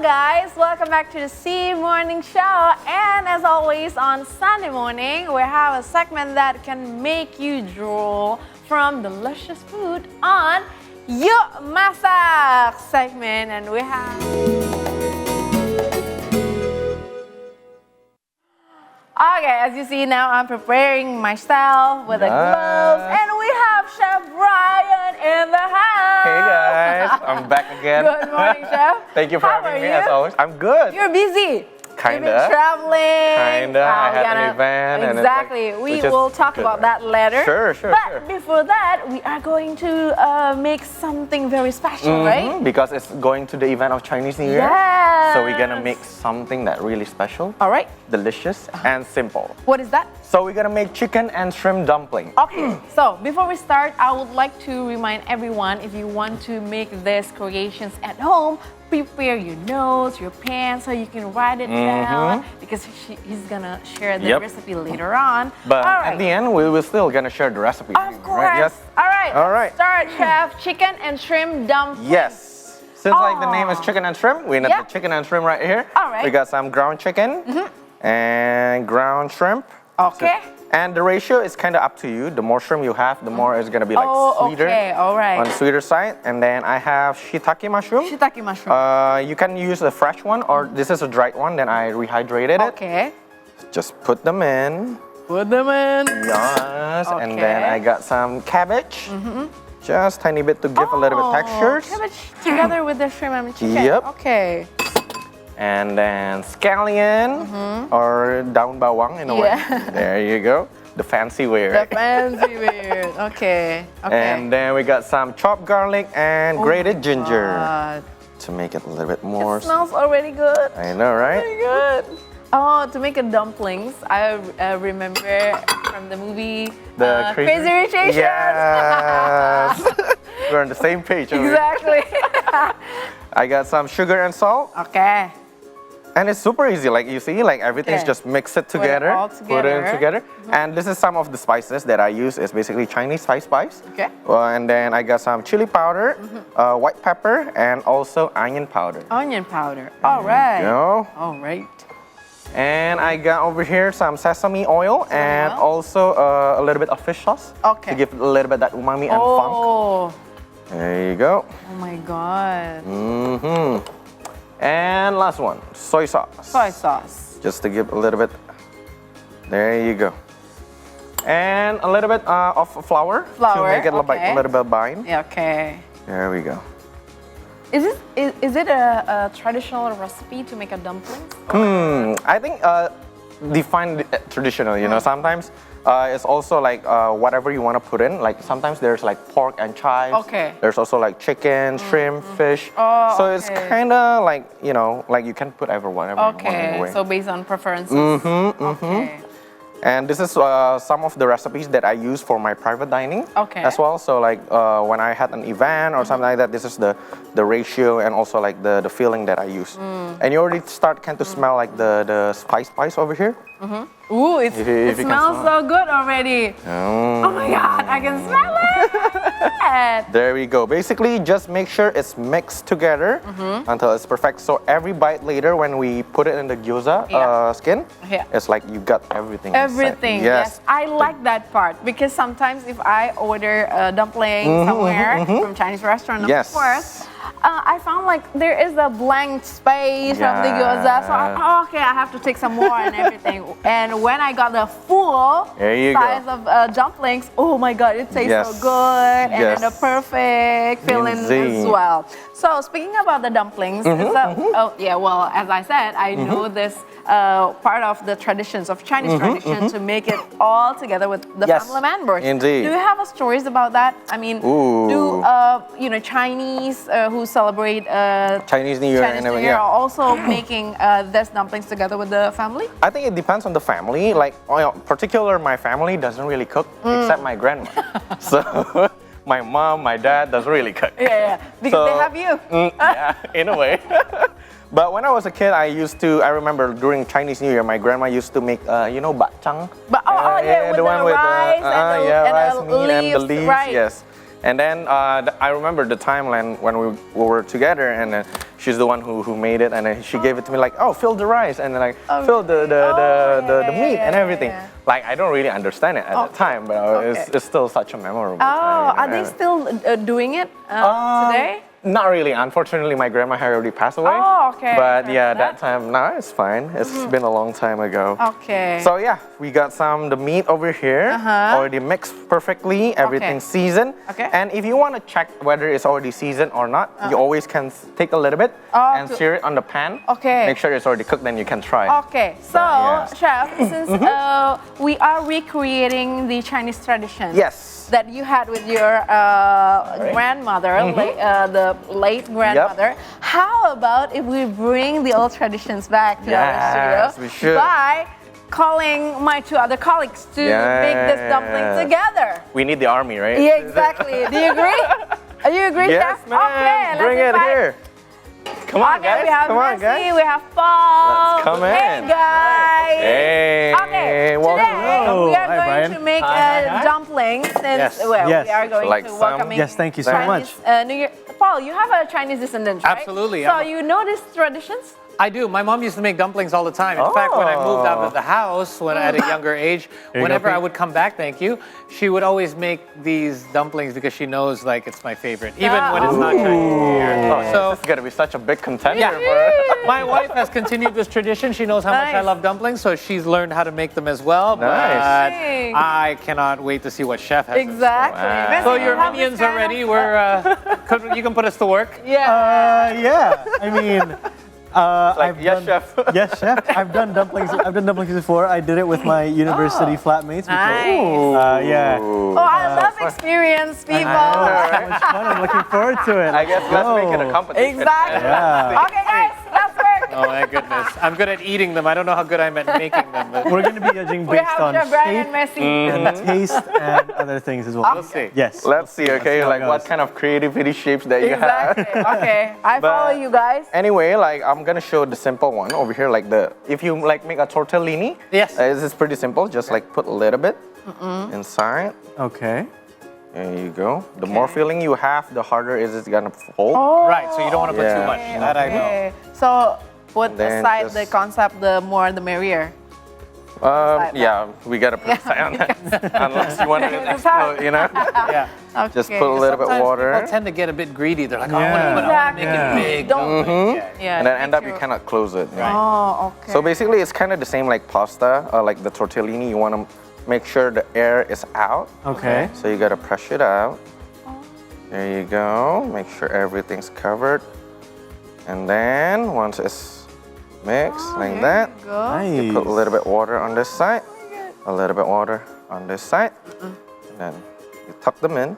Hello guys, welcome back to the C Morning Show. And as always on Sunday morning, we have a segment that can make you drool from delicious food on Yuk Masak segment. And we have... Okay, as you see now, I'm preparing myself with the gloves. And we have Chef Bryan in the house. Hey guys, I'm back again. Good morning, Chef. Thank you for How having me are as you? always. I'm good. You're busy. Kinda. You've been traveling. Kinda. I had an event. Exactly. And we will talk about that later. Sure. But before that, we are going to make something very special, right? Because it's going to the event of Chinese New Year. Yes. So we're gonna make something that really special. All right. Delicious and simple. What is that? So we're gonna make chicken and shrimp dumpling. Okay, so before we start, I would like to remind everyone, if you want to make these creations at home, prepare your notes, your pen, so you can write it down, because he's gonna share the recipe later on. But at the end, we will still gonna share the recipe. Of course. Right? Yes. All right. Start, Chef. Chicken and shrimp dumplings. Yes. Since like the name is chicken and shrimp, we need the chicken and shrimp right here. All right. We got some ground chicken and ground shrimp. Okay. And the ratio is kind of up to you. The more shrimp you have, the more it's gonna be like sweeter. Okay, all right. On the sweeter side. And then I have shiitake mushroom. Shiitake mushroom. You can use a fresh one, or this is a dried one. Then I rehydrated it. Okay. Just put them in. Put them in. Yes. Okay. And then I got some cabbage. Just tiny bit to give a little bit textures. Cabbage together with the shrimp and chicken. Yep. Okay. And then scallion or daun bawang in a way. There you go. The fancy way, The right? fancy weird. Okay. And then we got some chopped garlic and grated ginger God. to make it a little bit more. It smells already good. I know, right? Very good. Oh, to make a dumplings, I remember from the movie The Crazy Rich Asians. Yes. We're on the same page. Exactly. I got some sugar and salt. Okay. And it's super easy, like you see, like everything's just mix it together, Put it all together. And this is some of the spices that I use. It's basically Chinese spice. Okay. And then I got some chili powder, white pepper, and also onion powder. Onion powder. All right. Go. All right. And I got over here some sesame oil and also a little bit of fish sauce. Okay. To give it a little bit that umami and funk. Oh. There you go. Oh my God. And last one, soy sauce. Soy sauce. Just to give a little bit. There you go. And a little bit of flour. To make it like a little bit bind. Yeah, okay. There we go. Is it a traditional recipe to make a dumpling? I think define traditional, you know, sometimes it's also like whatever you want to put in. Like sometimes there's like pork and chives. Okay. There's also like chicken, shrimp, fish. So it's kind of like, you know, like you can put whatever you want in a way. So based on preferences. Okay. And this is some of the recipes that I use for my private dining as well. So like when I had an event or something like that, this is the ratio and also like the filling that I use. And you already start to smell like the spice over here. Ooh, it smells so good already. Oh my God, I can smell it. There we go. Basically, just make sure it's mixed together until it's perfect. So every bite later, when we put it in the gyoza skin, it's like you got everything. Everything, yes. I like that part because sometimes if I order a dumpling somewhere from Chinese restaurant, of course, I found like there is a blank space from the gyoza. So I have to take some more and everything. And when I got the full size of dumplings, oh my God, it tastes so good. And then the perfect filling as well. So speaking about the dumplings, well, as I said, I know this part of the traditions of Chinese tradition to make it all together with the family members. Indeed. Do you have stories about that? I mean, do Chinese who celebrate Chinese New Year are also making these dumplings together with the family? I think it depends on the family. Like, particular my family doesn't really cook except my grandma. So my mom, my dad doesn't really cook. Because they have you. In a way. But when I was a kid, I remember during Chinese New Year, my grandma used to make, bacang. With the rice and the leaves, yes. And then I remember the time when we were together, and she's the one who made it, and then she gave it to me like, oh, fill the rice, and then like fill the meat and everything. Like I don't really understand it at the time, but it's still such a memorable time. Are they still doing it today? Not really. Unfortunately, my grandma had already passed away. Oh, okay. But yeah, that time, now it's fine. It's been a long time ago. Okay. So yeah, we got the meat over here, already mixed perfectly, everything seasoned. Okay. And if you want to check whether it's already seasoned or not, you always can take a little bit and sear it on the pan. Okay. Make sure it's already cooked, then you can try. Okay. So, Chef, since we are recreating the Chinese tradition. Yes. That you had with your grandmother, the late grandmother. How about if we bring the old traditions back to our studio we should. by calling my two other colleagues to make this dumpling together? We need the army, right? Yeah, exactly. Do you agree? Are you agree, Yes, Chef? man. Okay, Bring it here. Come on, guys. We have Come on, Messi, guys. we have Paul. Let's come Hey, in. guys. Hey. Okay, welcome. today we are Hi, going Bryan. to make dumplings since we are going Like to some- welcoming Yes, thank you so Chinese, New Year. Paul, you have a Chinese descendant, right? Absolutely. So you know these traditions? I do. My mom used to make dumplings all the time. In fact, when I moved out of the house at a younger age, whenever I would come back, thank you, she would always make these dumplings because she knows like it's my favorite, even when it's not Chinese. So it's gonna be such a big contender. Yeah. My wife has continued this tradition. She knows how much I love dumplings, so she's learned how to make them as well. Nice. But I cannot wait to see what Chef has. Exactly. Wow. So your minions are ready. We're you can put us to work. Yeah. I mean, Chef. Yes, chef. I've done dumplings. I've done dumplings before. I did it with my university flatmates. Nice. Yeah. Oh, I love experienced people. So much fun. I'm looking forward to it. I guess let's make it a competition. Exactly. Yeah. Okay, guys, let's work. Oh my goodness. I'm good at eating them. I don't know how good I'm at making them. But We're going to be judging We based have on Chef Bryan and shape, Messi. taste, and other things as well. we'll see. Yes. Let's see, okay, how it like what goes. kind of creativity shapes that you have. Exactly. Okay, I follow you guys. Anyway, like I'm gonna show the simple one over here. Like if you like make a tortellini, Yes. this is pretty simple. Just like put a little bit inside. Okay. There you go. The more filling you have, the harder it's gonna fold. Right, so you don't want to put too much. That I know. Okay. So put Then aside just- the concept, the more the merrier. Yeah, we gotta put aside on that. Unless you want it to explode, you know? Yeah. Okay. Just put a little bit Sometimes water. people tend to get a bit greedy. They're like, oh, Yeah. I want to make it big. Don't. Yeah. And then me end up too. you cannot close it. Oh, okay. So basically it's kind of the same like pasta, like the tortellini. You want to make sure the air is out. Okay. So you gotta press it out. There you go. Make sure everything's covered. And then once it's mixed like that, There you go. Nice. put a little bit water on this side, a little bit water on this side, and then you tuck them in.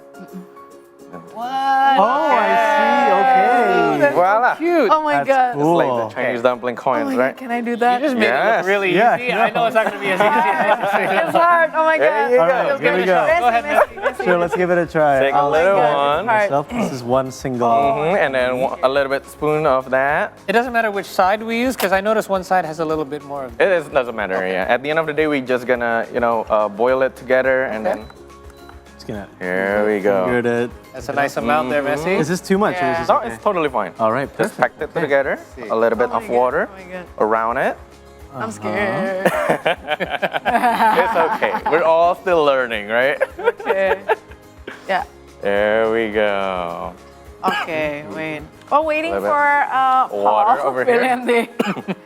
Oh, I see. Okay. Voila! Cute. Oh my That's god. cool. Like the Chinese dumpling Oh coins, my right? god, can I do that? You just made it Yes. look really Yeah, easy. I know it's not going to be as easy as It's hard. Oh my There god. you All go. right, here we go. Go ahead, Messi. Sure, let's give it a try. Take a I'll little start one. with myself. This is one single. And then a little bit spoon of that. It doesn't matter which side we use because I noticed one side has a little bit more of Doesn't matter. Yeah. At the end of the day, we just gonna boil it together, and then Just gonna here we go. good it. That's a nice amount there, Messi. Is this too much or is this No, okay? it's totally fine. All right, Just perfect. pack it together. A little bit Oh of my God, water oh my God. around it. I'm scared. It's okay. We're all still learning, right? Okay. Yeah. There we go. Okay, wait. Oh, waiting Little bit. for Water Paul over to fill here. in the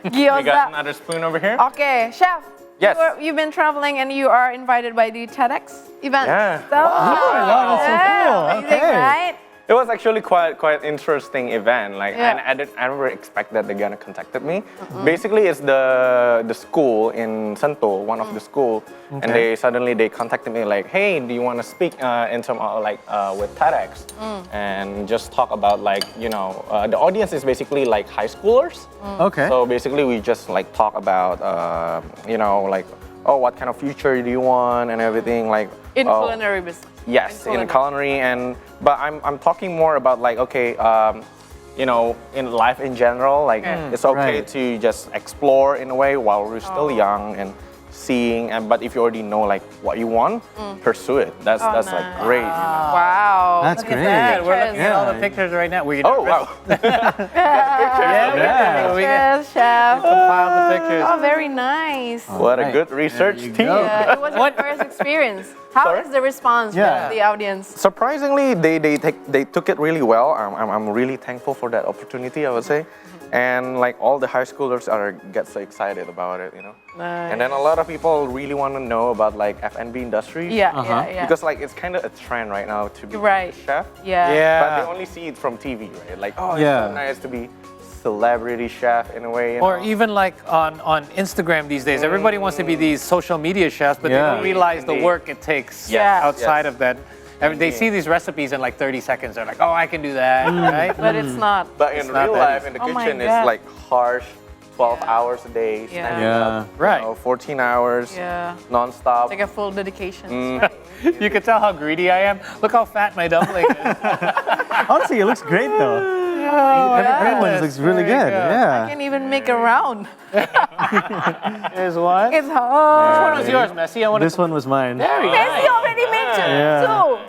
We got gyoza. another spoon over here. Okay, chef. Yes. You've been traveling and you are invited by the TEDx event. Yeah. So, wow, that's so cool. amazing, Okay. right? It was actually quite interesting event. Like, Yeah. and I never expect that they're gonna contacted me. Basically, it's the school in Sentul, one of the school, and they contacted me like, hey, do you want to speak in terms of with TEDx and just talk about the audience is basically like high schoolers. Okay. So basically, we just talk about oh, what kind of future do you want and everything In oh, culinary business. Yes, in culinary, but I'm talking more about in life in general, it's okay Right. to just explore in a way while we're still young and seeing, but if you already know like what you want, pursue it. That's like great. You know? Wow. That's Look at great. that. We're looking at all the Yeah. pictures right now. We're Oh wow! Yeah. We can Pictures, chef. compile the pictures. Oh, very nice. What a Right. good research There you team. go. It was your first experience. How Sorry? is the response Yeah. from the audience? Surprisingly, they took it really well. I'm really thankful for that opportunity, I would say. And like all the high schoolers get so excited about it, you know. Nice. And then a lot of people really want to know about like F&B industry. Yeah. Because like it's kind of a trend right now to be Right. a chef. Yeah. But they only see it from TV, right? Like, oh, Yeah. it's so nice to be celebrity chef in a way. You Or know? even like on Instagram these days, everybody wants to be these social media chefs, but they Yeah. don't realize the Indeed. work it takes Yes. outside Yes. of that. I mean, they see these recipes in like 30 seconds. They're like, oh, I can do that, right? But it's not. But in It's not real that life, easy. in the Oh my kitchen, God. it's like harsh, 12 hours a day, Yeah. standing Yeah. up, Right. 14 hours, Yeah. non-stop. Like a full dedication. Right. You can tell how greedy I am. Look how fat my dumpling is. Honestly, it looks great though. Everyone's looks really Very good. good. I Yeah. can't even make a round. Here's one. It's hard. What was yours, Messi? I want This one was mine. Very Yes, nice. you already made two. Yeah. Oh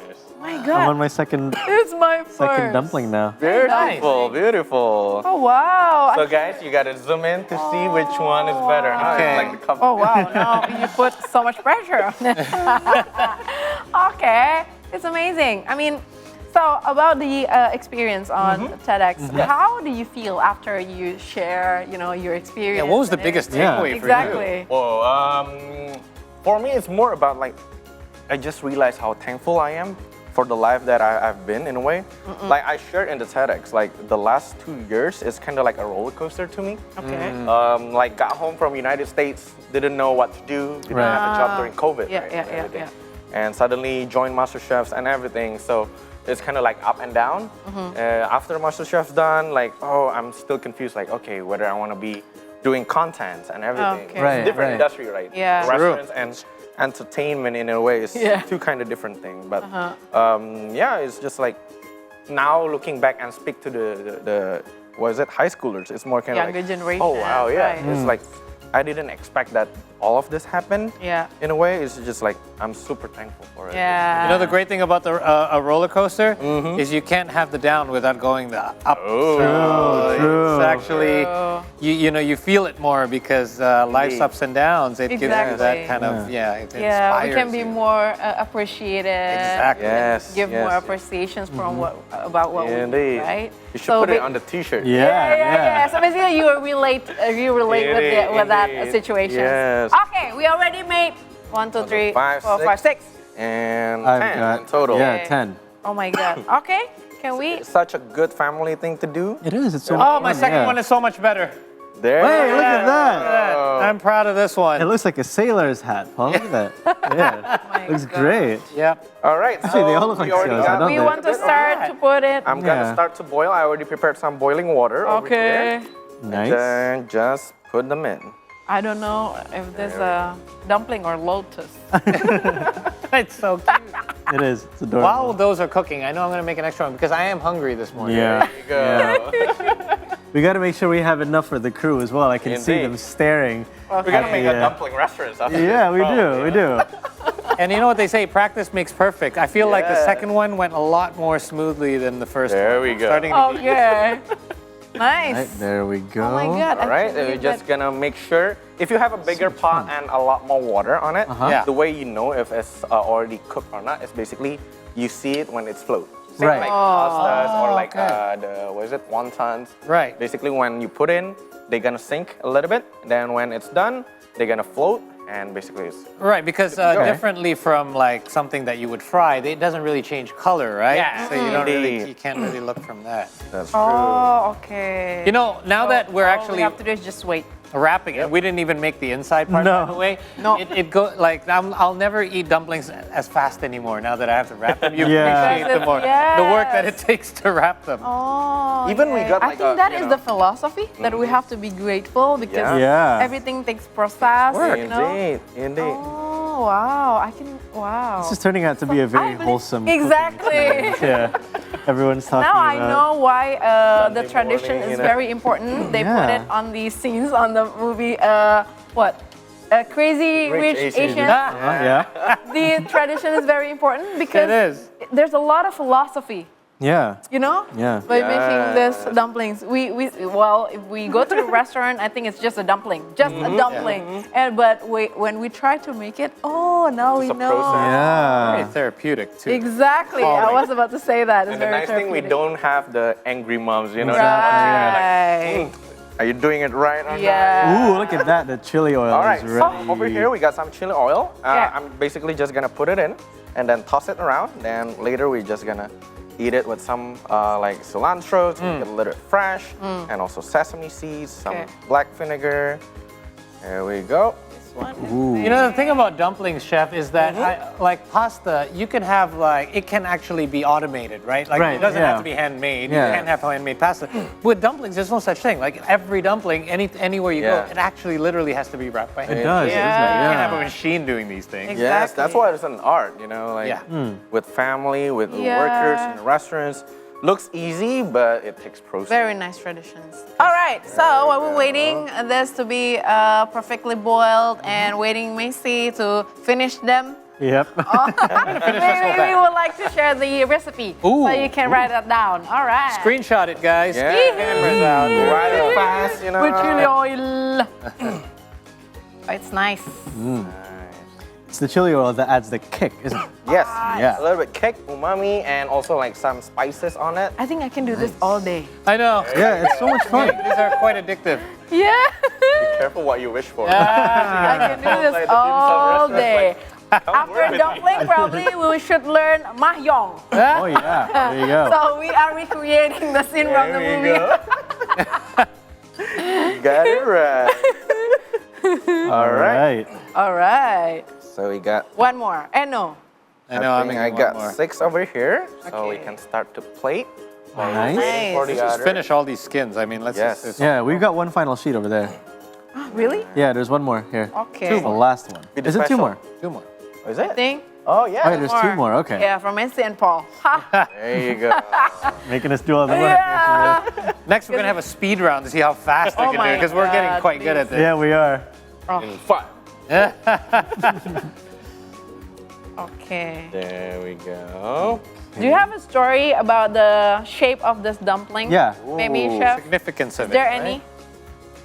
my I'm God. on my second It's my first. dumpling now. Beautiful, beautiful. Oh wow. So guys, you gotta zoom in to see which one is better. Huh? Okay. It's like the cup. Oh wow, now you put so much pressure on it. Okay, it's amazing. I mean, so about the experience on TEDx, how do you feel after you share, your experience? Yeah, what was the and biggest everything? takeaway for you? Exactly. Whoa, for me, it's more about like, I just realized how thankful I am for the life that I've been in a way. Like I shared in the TEDx, like the last 2 years is kind of like a roller coaster to me. Okay. Like got home from United States, didn't know what to do, didn't Right. have a job during COVID. Yeah, right, yeah, and yeah, everything. yeah. And suddenly joined MasterChefs and everything. So it's kind of like up and down. After MasterChef's done, like, oh, I'm still confused. Like, okay, whether I want to be doing content and everything. Okay. Right, It's different right. industry, right? Yeah. Restaurants and entertainment in a way is Yeah. two kind of different things. But yeah, it's just like now looking back and speak to the was it high schoolers? It's more kind of Younger like, generation, oh wow, yeah. right. It's like I didn't expect that all of this happened. Yeah. In a way, it's just like I'm super thankful for it. Yeah. You know, the great thing about a roller coaster is you can't have the down without going the up. Oh, True. It's actually, True. you feel it more because life's Indeed. ups and downs. It gives you Exactly. that kind of, it Yeah, we inspires can be you. more appreciated. Exactly. Yes. Give yes, more yes. appreciations from about what we do, Indeed. right? You should put it ba- on the T-shirt. Yeah. So basically, you relate Indeed, with that indeed. situation. Yes. Okay, we already made 1, 2, 3, 5, 4, 5, 6. And I've 10 got in total. Yeah, Okay. 10. Oh my God. Okay, can we? It's such a good family thing to do. It is. It's so Oh, my fun, second yeah. one is so much better. There. Hey, look at that. I'm proud of this It one. looks like a sailor's hat, Paul. Look at that. Yeah. My Looks God. great. Yep. All right. Actually, they all look we like already sailors, got- don't We they? want to start to put it. I'm gonna Yeah. start to boil. I already prepared some boiling water over Okay. here. Nice. Then just put them in. I don't know if there's a dumpling or lotus. It's so cute. It is. It's adorable. While those are cooking, I know I'm going to make an extra one because I am hungry this morning. Yeah. There you go. We got to make sure we have enough for the crew as well. I can see Indeed. them staring. We're gonna make a Yeah. dumpling restaurant after Yeah, this. we Oh, do. yeah. We do. And you know what they say, practice makes perfect. I feel like the Yeah. second one went a lot more smoothly than the first one. There we go. Starting to be- Okay. Nice. Right, there we go. Oh my God. All right, actually, we're just gonna make sure if you have a bigger pot and a lot more water on it, Yeah. the way you know if it's already cooked or not is basically you see it when it's float. Same Right. like pastas or like okay. the what is it, wontons. Right. Basically, when you put in, they're gonna sink a little bit. Then when it's done, they're gonna float, and basically it's Right, because go. differently from like something that you would fry, it doesn't really change color, right? Yeah. So you don't really, Indeed. you can't really look from that. that's true. Oh, okay. You know, now that we're all actually we have to do is just wait. wrapping it, we didn't even make the inside part No. by the way. No. It go like I'll never eat dumplings as fast anymore now that I have to wrap them. You Yeah. appreciate Because the more it's- the work that it yes. takes to wrap them. Oh, Even we okay. got I like think a, that you is know- the philosophy that we have to be grateful because Yeah. everything takes process. You know? Indeed, indeed. Oh wow! I can wow. This is turning out to be a very I believe- wholesome. cooking Exactly. experience. Yeah. Everyone's talking Now I about. know why the Sunday tradition morning, is you know. very important. They put Yeah. it on the scenes on the movie. What? Crazy Rich Asians. Yeah. The tradition is very important because It is. there's a lot of philosophy. Yeah. You know? Yeah. By making this dumplings. Well, if we go to a restaurant, I think it's just a dumpling. Just a dumpling. But when we try to make it, now we It's a know. process. Yeah. Very therapeutic too. Exactly. I was about to say that. It's And the very nice thing, we therapeutic. don't have the angry moms, you know. Right. Are you doing it right or not? Yeah. Ooh, look at that. The chili oil All right, is so ready. over here we got some chili oil. Yeah. I'm basically just gonna put it in and then toss it around. Then later we're just gonna eat it with some like cilantro to make it a little bit fresh, and also sesame seeds, some Okay. black vinegar. There we go. You know, the thing about dumplings, chef, is that like pasta, you can have like, it can actually be automated, right? Like it doesn't have to be handmade. Yeah. You can't have handmade pasta. With dumplings, there's no such thing. Like every dumpling, anywhere you go, Yeah. it actually literally has to be wrapped by hand. It does, Yeah. isn't it? You can't Yeah. have a machine doing these things. Yes, that's Exactly. why it's an art, you know, like with family, with the workers in the restaurants. Looks easy, but it takes process. Very nice traditions. All right, so while we're waiting this to be perfectly boiled and waiting Macy to finish them, Yep. maybe we would like to share the recipe so you can write that down. All right. Screenshot it, guys. Yeah. Cameras out. Write it fast, you know. With chili oil. It's nice. It's the chili oil that adds the kick, isn't it? Yes, Yeah. a little bit kick, umami, and also like some spices on it. I think I can do this all day. I know. Yeah, it's so much fun. These are quite addictive. Yeah. Be careful what you wish for. I can do this Like the dim sum all restaurants, day. Come After work with me. dumpling, probably we should learn mahjong. Oh yeah, there you go. So we are recreating the scene from the There we movie. go. You got it right. All right. All right. So we got. One more. No. I know. think I got 6 over here, so we Okay. can start to plate. Nice. Nice. For the Let's just other. finish all these skins. I mean, let's Yes. just. Yeah, we've got one final sheet over there. Really? Yeah, there's one more here. Okay. The last one. Be the Is it two special. more? Two more. Oh, is it? Thing? Oh Oh, yeah, yeah. there's two more. Okay. Yeah, from Macy and Paul. Ha. There you go. Making us do all the work. Yeah. Next, we're gonna have a speed round to see how fast we Oh can do my it because we're getting God, quite good at this. Yeah, we are. Fun. Okay. There we go. Do you have a story about the shape of this dumpling? Yeah. Maybe, Ooh. chef? Significance of Is there it. any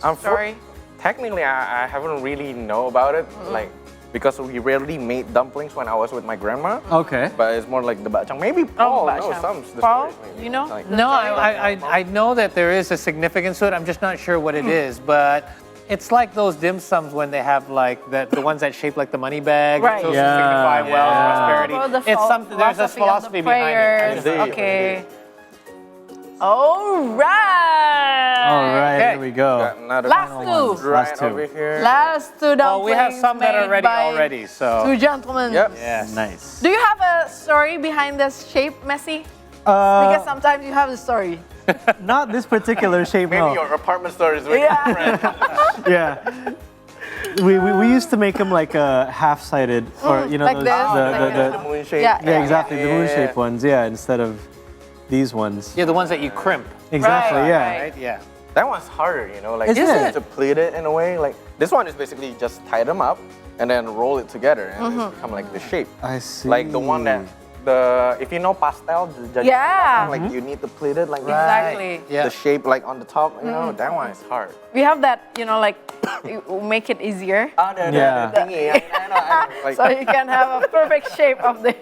I'm story? Technically, I haven't really know about it, like because we rarely made dumplings when I was with my grandma. Okay. But it's more like the bacang. Maybe Paul knows bacang. some. Paul, stories, maybe. you know? Like- No, I know that there is a significance to it. I'm just not sure what it is, but it's like those dim sums when they have like the ones that shape like the money bag. Right. So Yeah. signify wealth, Yeah. prosperity. Oh, the It's something. There's a philosophy of the behind prayers. it. Indeed, Okay. All right. All right, Okay. here we go. Got another Last one two. right Last two. over here. Last two dumplings. Oh, we have some that are made ready by already. So Two gentlemen. Yep. yes. Nice. Do you have a story behind this shape, Messi? Because sometimes you have the story. Not this particular shape, Maybe no. your apartment store is with Yeah. your friend. Yeah. We used to make them like half-sided, or you know, like those, this, like The this. moon shape. Yeah. yeah, exactly, the Yeah. moon-shaped ones, yeah, instead of these ones. Yeah, the ones that you crimp. Exactly, Right, yeah. right. Right? Yeah. That one's harder, you know, like Is you it? need to pleat it in a way. Like this one is basically just tie them up and then roll it together and it's become like the shape. I see. Like the one that if you know pastel, Yeah. like you need to pleat it like Exactly. Yeah. the shape like on the top. You know, that one is hard. We have that, you know, like you make it easier. Yeah. The thingy. I know. Like, So you can have a perfect shape of the.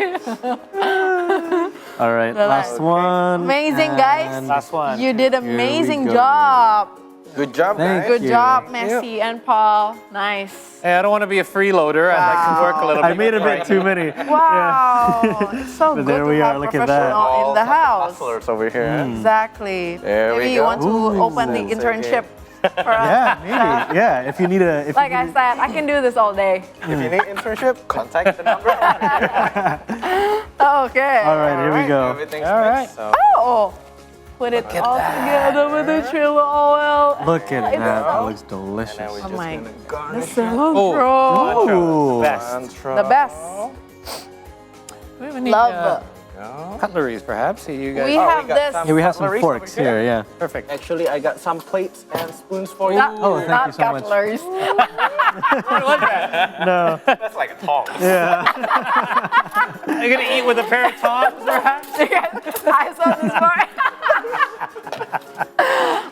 All right, last one. Amazing, guys. and- Last one. You did we amazing go. job. good job, Thank guys. Good you. job, Messi and Paul. Nice. Hey, I don't want to be a freeloader. I'd like to work a little bit. I made a bit too many. Wow. It's so But good there to we have are, look at that. professional in the house. Hustlers over here. Exactly. There we Maybe you go. want to Ooh. open the internship for us. Yeah, maybe. Yeah, if you need a. If Like you I need, said, I can do this all day. If you need internship, contact the number. Okay. all right, here we go. Everything's All right. mixed, so. Oh, put it all together with the chili oil. Look at It's that. That so- looks delicious. Now we're Oh just my gonna garnish The cilantro. Ooh. Best. cilantro. The best. We have any, Love. cutleries, perhaps. You guys. We Oh, have got this. some Yeah, we have some cutleries forks over here, yeah. Perfect. Actually, I got some plates and spoons for you. Not, Oh, thank not you so much. cutleries. What was that? No. That's like a tong. Yeah. Are you gonna eat with a pair of tongs, perhaps? I saw this part.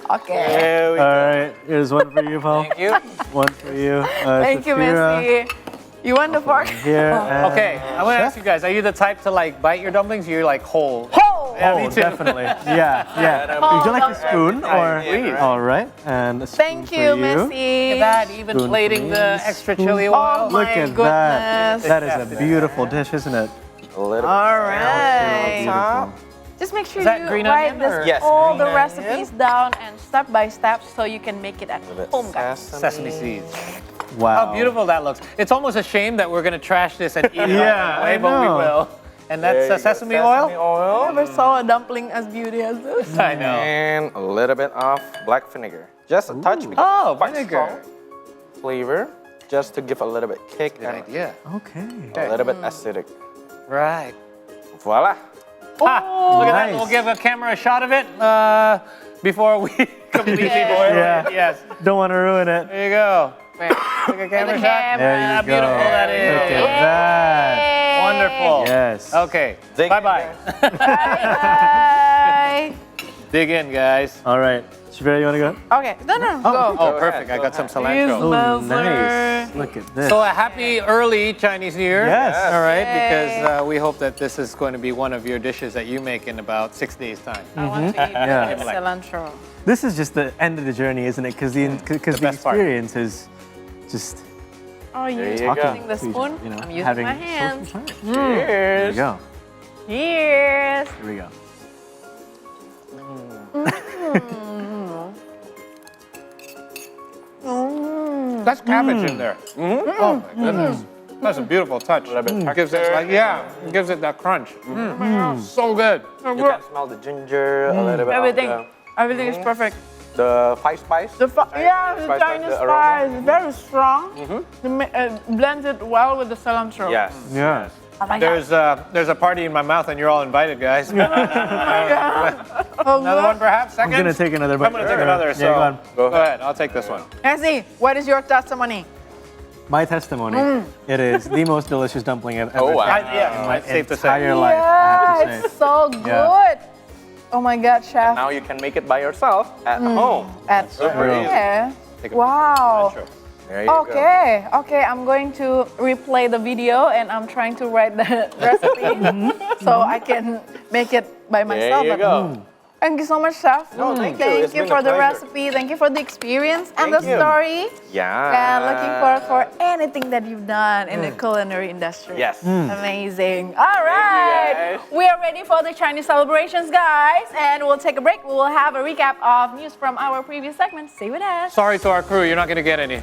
Okay. There we All go. right. Here's one for you, Paul. Thank you. One for you. Thank you, Safira. Missy. You want the fork? Here. and- Okay, I want to ask you guys, are you the type to like bite your dumplings or you're like whole? Oh! Yeah, Oh, me too. definitely. Yeah, yeah. Would you like a spoon or? Please. All right. And a spoon Thank for you, you. Missy. Look at that, even Spoon for plating me. the extra chili Oh oil. Look my at that. goodness. That is a beautiful dish, isn't it? A little All right. Beautiful. Just make sure Is that you green write onion this, or- Yes, all green the onion. recipes down and step by step so you can make it at home, guys. Sesame seeds. Wow. How beautiful that looks. It's almost a shame that we're gonna trash this and eat it Yeah, anyway, I but we know. will. And that's There you go. sesame oil? I never saw a dumpling as beauty as this. I know. And a little bit of black vinegar. Just a touch because Oh, it's quite vinegar. strong flavor. Just to give a little bit kick Good and idea. Okay. a little bit acidic. Right. Voila. Look at that. Nice. We'll give a camera a shot of it before we completely boil Yeah. it. Yes. Don't want to ruin it. There you go. Take a camera the shot. camera. There you How go. beautiful that is. Look at that. Wonderful. Yes. Okay. Dig Bye in, bye. Bye. Dig in, guys. All right. Shavira, you want to go? Okay, no, go. Oh, perfect. I got some cilantro. Oh, Muzzler. nice. Look at this. So a happy early Chinese New Year. Yes. All right, Yay. because we hope that this is going to be one of your dishes that you make in about 6 days' time. I want to eat Yeah. the cilantro. This is just the end of the journey, isn't it? Because the best part. experience is just Oh, you're you go. using the spoon? you know, I'm using having my social hands. time. There you Cheers. go. Cheers. Here we go. That's cabbage in there. Oh my goodness. That's a beautiful touch. It gives it like it gives it that crunch. So good. You can smell the ginger, a little bit Everything. of Everything is perfect. the five spice. The Chinese the aroma. spice is very strong. Blends it well with the cilantro. Yes. Yeah. Oh my God. There's a party in my mouth and you're all invited, guys. Another one perhaps? I'm Second? gonna take another bite. I'm gonna take another, Yeah, so go on. go ahead. I'll take this one. Nancy, what is your testimony? My testimony. It is the most delicious dumpling I've ever Oh, wow. tried Yeah, in my it's safe to say. entire life. I have to it's say. so good. Yeah. Oh my God, chef. Now you can make it by yourself at home. At super easy. yeah. Take a Wow. Intro. There you go. Okay, okay, I'm going to replay the video and I'm trying to write the recipe so I can make it by myself. There you But go. thank you so much, chef. No, thank you. Thank It's you been for a the pleasure. recipe. Thank you for the experience and Thank the you. story. Yeah. And looking forward for anything that you've done in the culinary industry. Yes. Amazing. All right. guys. We are ready for the Chinese celebrations, guys. And we'll take a break. We will have a recap of news from our previous segment. Stay with us. Sorry to our crew, you're not gonna get any.